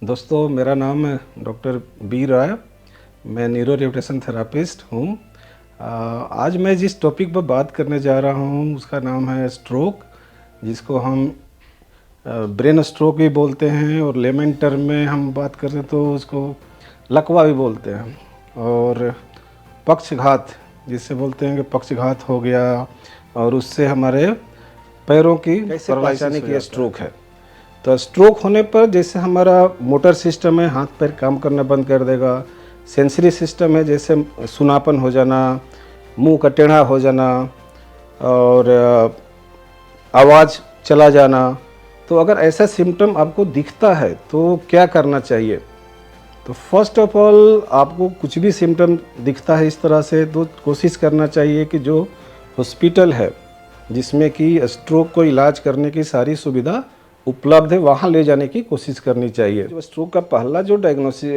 दोस्तों, मेरा नाम है डॉक्टर बी राय। मैं न्यूरो रिहैबिलिटेशन थेरापिस्ट हूँ। आज मैं जिस टॉपिक पर बात करने जा रहा हूँ उसका नाम है स्ट्रोक, जिसको हम ब्रेन स्ट्रोक भी बोलते हैं और लेमन टर्म में हम बात करें तो उसको लकवा भी बोलते हैं। और पक्षघात, जिससे बोलते हैं कि पक्षघात हो गया और उससे हमारे पैरों की कैसे पहचाने की स्ट्रोक है। तो स्ट्रोक होने पर जैसे हमारा मोटर सिस्टम है, हाथ पैर काम करना बंद कर देगा। सेंसरी सिस्टम है, जैसे सुनापन हो जाना, मुंह का टेढ़ा हो जाना और आवाज़ चला जाना। तो अगर ऐसा सिम्टम आपको दिखता है तो क्या करना चाहिए? तो फर्स्ट ऑफ ऑल, आपको कुछ भी सिम्टम दिखता है इस तरह से तो कोशिश करना चाहिए कि जो हॉस्पिटल है जिसमें कि स्ट्रोक को इलाज करने की सारी सुविधा उपलब्ध है, वहाँ ले जाने की कोशिश करनी चाहिए। जो स्ट्रोक का पहला जो डायग्नोसिस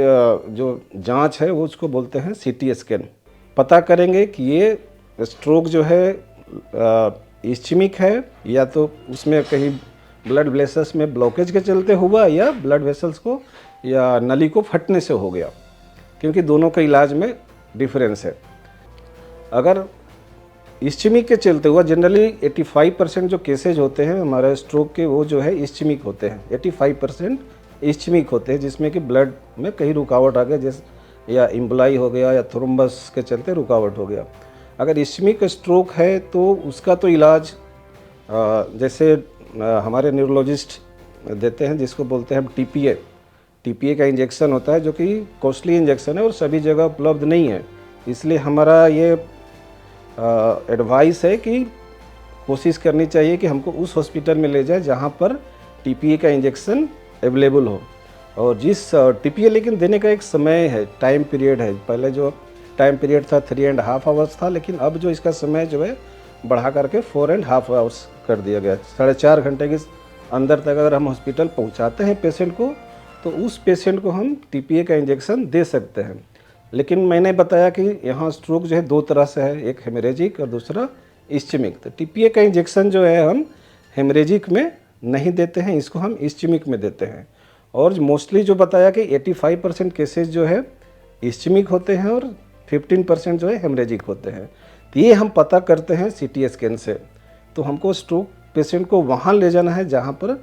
जो जांच है वो उसको बोलते हैं सीटी स्कैन। पता करेंगे कि ये स्ट्रोक जो है इस्चेमिक है या तो उसमें कहीं ब्लड वेसल्स में ब्लॉकेज के चलते हुआ या ब्लड वेसल्स को या नली को फटने से हो गया, क्योंकि दोनों के इलाज में डिफरेंस है। अगर इस्चेमिक के चलते हुआ, जनरली 85% जो केसेज होते हैं हमारे स्ट्रोक के वो जो है इस्चेमिक होते हैं। 85% इस्चेमिक होते हैं जिसमें कि ब्लड में कहीं रुकावट आ गया, जैसे या इम्बलाई हो गया या थ्रोम्बस के चलते रुकावट हो गया। अगर इस्चेमिक स्ट्रोक है तो उसका तो इलाज जैसे हमारे न्यूरोलॉजिस्ट देते हैं, जिसको बोलते हैं हम टीपीए का इंजेक्शन होता है, जो कि कॉस्टली इंजेक्शन है और सभी जगह उपलब्ध नहीं है। इसलिए हमारा ये एडवाइस है कि कोशिश करनी चाहिए कि हमको उस हॉस्पिटल में ले जाए जहाँ पर टीपीए का इंजेक्शन अवेलेबल हो। और जिस टीपीए लेकिन देने का एक समय है, टाइम पीरियड है। पहले जो टाइम पीरियड था 3.5 आवर्स था, लेकिन अब जो इसका समय जो है बढ़ा करके 4.5 आवर्स कर दिया गया। 4.5 घंटे के अंदर तक अगर हम हॉस्पिटल पहुँचाते हैं पेशेंट को तो उस पेशेंट को हम टीपीए का इंजेक्शन दे सकते हैं। लेकिन मैंने बताया कि यहाँ स्ट्रोक जो है दो तरह से है, एक हेमरेजिक और दूसरा इस्चेमिक। तो टीपीए का इंजेक्शन जो है हम हेमरेजिक में नहीं देते हैं, इसको हम इस्चेमिक में देते हैं। और मोस्टली जो बताया कि 85% केसेज जो है इस्चेमिक होते हैं और 15% जो है हेमरेजिक होते हैं। तो ये हम पता करते हैं सीटी स्कैन से। तो हमको स्ट्रोक पेशेंट को वहाँ ले जाना है जहाँ पर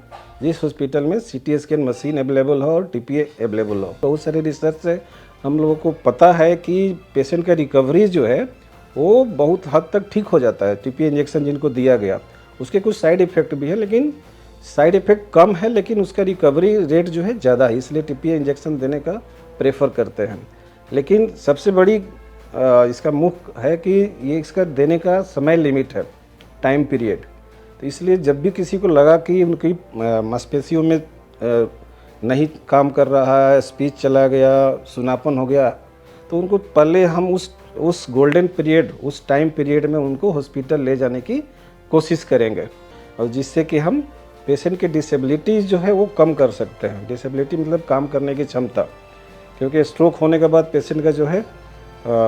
जिस हॉस्पिटल में सीटी स्कैन मशीन अवेलेबल हो और टीपीए अवेलेबल हो। बहुत सारे रिसर्च से हम लोगों को पता है कि पेशेंट का रिकवरी जो है वो बहुत हद तक ठीक हो जाता है। टीपीए इंजेक्शन जिनको दिया गया उसके कुछ साइड इफ़ेक्ट भी है, लेकिन साइड इफ़ेक्ट कम है, लेकिन उसका रिकवरी रेट जो है ज़्यादा है, इसलिए टीपीए इंजेक्शन देने का प्रेफर करते हैं। लेकिन सबसे बड़ी इसका मुख्य है कि ये इसका देने का समय लिमिट है, टाइम पीरियड। तो इसलिए जब भी किसी को लगा कि उनकी मांसपेशियों में नहीं काम कर रहा है, स्पीच चला गया, सुनापन हो गया, तो उनको पहले हम उस गोल्डन पीरियड, उस टाइम पीरियड में उनको हॉस्पिटल ले जाने की कोशिश करेंगे, और जिससे कि हम पेशेंट की डिसेबिलिटी जो है वो कम कर सकते हैं। डिसेबिलिटी मतलब काम करने की क्षमता, क्योंकि स्ट्रोक होने के बाद पेशेंट का जो है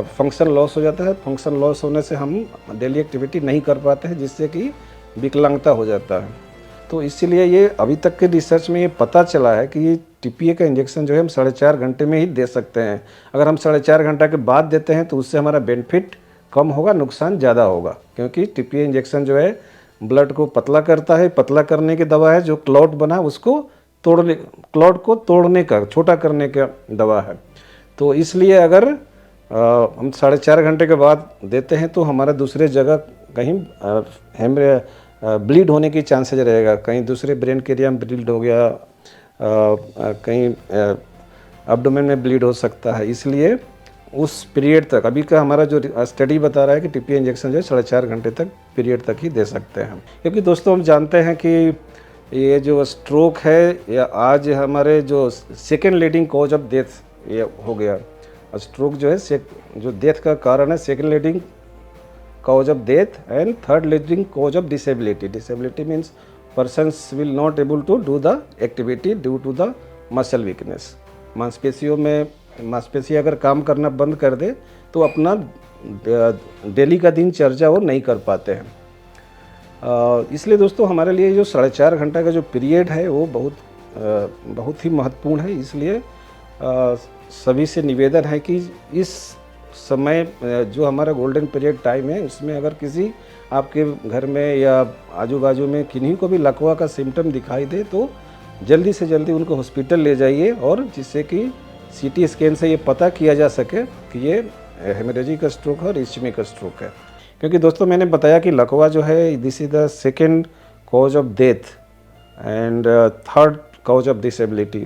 फंक्शन लॉस हो जाता है। फंक्शन लॉस होने से हम डेली एक्टिविटी नहीं कर पाते हैं, जिससे कि विकलांगता हो जाता है। तो इसीलिए ये अभी तक के रिसर्च में ये पता चला है कि ये टीपीए का इंजेक्शन जो है हम 4.5 घंटे में ही दे सकते हैं। अगर हम 4.5 घंटा के बाद देते हैं तो उससे हमारा बेनिफिट कम होगा, नुकसान ज़्यादा होगा, क्योंकि टीपीए इंजेक्शन जो है ब्लड को पतला करता है। पतला करने की दवा है, जो क्लॉट बना उसको तोड़ने, क्लॉट को तोड़ने का, छोटा करने का दवा है। तो इसलिए अगर हम 4.5 घंटे के बाद देते हैं तो हमारा दूसरे जगह कहीं ब्लीड होने की चांसेज रहेगा, कहीं दूसरे ब्रेन के एरिया में ब्लीड हो गया, कहीं एब्डोमेन में ब्लीड हो सकता है। इसलिए उस पीरियड तक, अभी का हमारा जो स्टडी बता रहा है कि टीपीए इंजेक्शन जो है 4.5 घंटे तक पीरियड तक ही दे सकते हैं। क्योंकि दोस्तों हम जानते हैं कि ये जो स्ट्रोक है या आज हमारे जो second leading cause of death ये हो गया। स्ट्रोक जो है जो डेथ का कारण है, second leading cause of death and third leading cause of disability. Disability means persons will not able to do the activity due to the muscle weakness. मांसपेशियों में मांसपेशी अगर काम करना बंद कर दे तो अपना डेली का दिनचर्या वो नहीं कर पाते हैं। इसलिए दोस्तों हमारे लिए जो 4.5 घंटा का जो पीरियड है वो बहुत बहुत ही महत्वपूर्ण है। इसलिए सभी से निवेदन है कि इस समय जो हमारा गोल्डन पीरियड टाइम है, उसमें अगर किसी आपके घर में या आजू बाजू में किन्हीं को भी लकवा का सिम्टम दिखाई दे तो जल्दी से जल्दी उनको हॉस्पिटल ले जाइए, और जिससे कि सीटी स्कैन से ये पता किया जा सके कि ये हेमरेजिक स्ट्रोक है और इस्चेमिक स्ट्रोक है। क्योंकि दोस्तों मैंने बताया कि लकवा जो है this is the second cause of death and third cause of disability.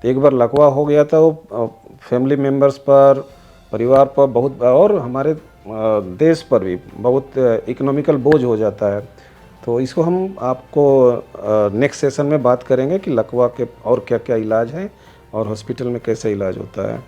तो एक बार लकवा हो गया तो फैमिली मेम्बर्स पर, परिवार पर बहुत, और हमारे देश पर भी बहुत इकोनॉमिकल बोझ हो जाता है। तो इसको हम आपको नेक्स्ट सेशन में बात करेंगे कि लकवा के और क्या क्या इलाज हैं और हॉस्पिटल में कैसे इलाज होता है।